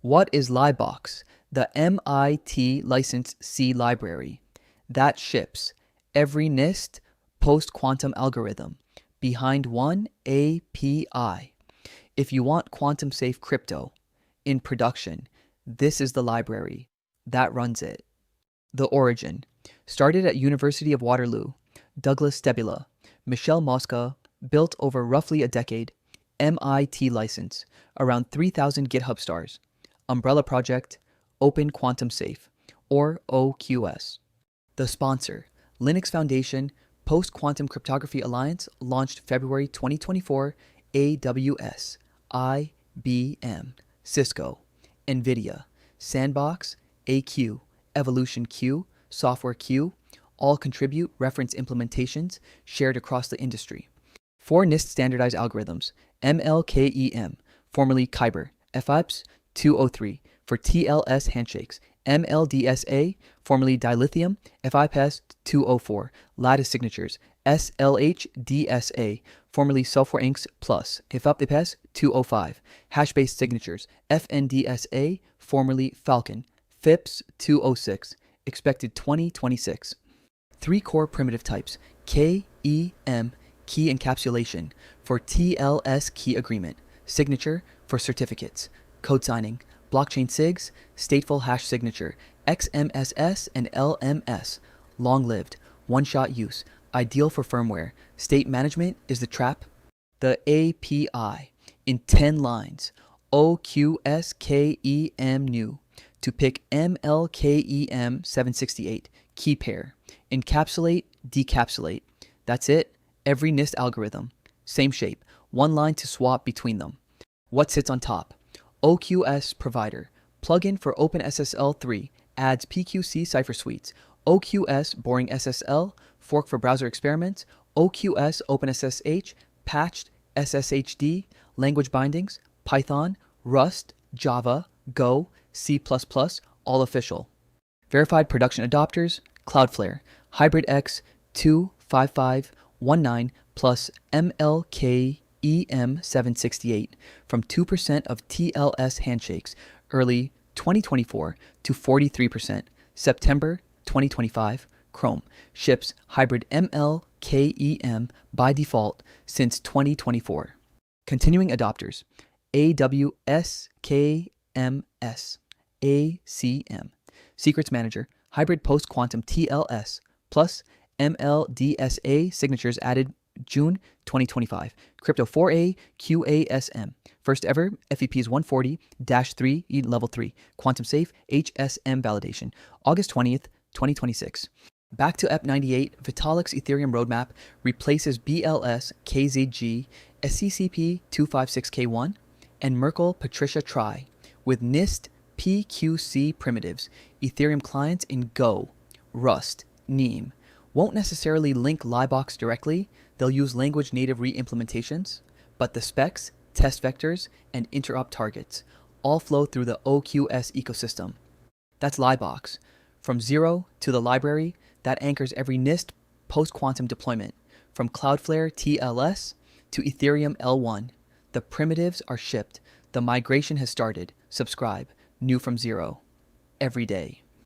What is liboqs? The MIT License C library that ships every NIST post-quantum algorithm behind one API. If you want quantum-safe crypto in production, this is the library that runs it. The origin started at University of Waterloo. Douglas Stebula, Michel Mosca, built over roughly a decade. MIT license, around 3,000 GitHub stars. Umbrella project, Open Quantum Safe, or OQS. The sponsor, Linux Foundation Post-Quantum Cryptography Alliance, launched February 2024. AWS, IBM, Cisco, NVIDIA, Sandbox, AQ, Evolution Q, Software Q, all contribute reference implementations shared across the industry. 4 NIST-standardized algorithms, ML-KEM, formerly Kyber, FIPS 203 for TLS handshakes, ML-DSA, formerly Dilithium, FIPS 204, lattice signatures, SLH-DSA, formerly sulfur inks plus, FIPS 205, hash-based signatures, FN-DSA, formerly Falcon, FIPS 206, expected 2026. 3 core primitive types, KEM, key encapsulation, for TLS key agreement, signature for certificates, code signing, blockchain sigs, stateful hash signature, XMSS and LMS, long-lived, one-shot use, ideal for firmware. State management is the trap. The API, in 10 lines, OQS-KEM new, to pick ML-KEM 768, keypair, encapsulate, decapsulate. That's it. Every NIST algorithm. Same shape. One line to swap between them. What sits on top? OQS-provider. Plugin for OpenSSL 3 adds PQC ciphersuites. OQS-BoringSSL. Fork for browser experiments. OQS-OpenSSH. Patched SSHD. Language bindings. Python, Rust, Java, Go, C++, all official. Verified production adopters, Cloudflare, HybridX 25519 plus ML-KEM 768 from 2% of TLS handshakes, early 2024 to 43%, September 2025. Chrome ships hybrid ML-KEM by default since 2024. Continuing adopters, AWS KMS, ACM, Secrets Manager, Hybrid Post-Quantum TLS, plus ML-DSA signatures added June 2025. Crypto4A QASM, first ever FEPs 140-3 level 3, quantum safe HSM validation, August 20th, 2026. Back to EP98, Vitalik's Ethereum roadmap replaces BLS KZG SCCP 256K1 and Merkle Patricia Try with NIST PQC primitives, Ethereum clients in Go, Rust, NEM. Won't necessarily link liboqs directly, they'll use language native re-implementations, but the specs, test vectors, and interop targets all flow through the OQS ecosystem. That's liboqs, from zero to the library that anchors every NIST post-quantum deployment, from Cloudflare TLS to Ethereum L1. The primitives are shipped. The migration has started. Subscribe. New from zero. Every day.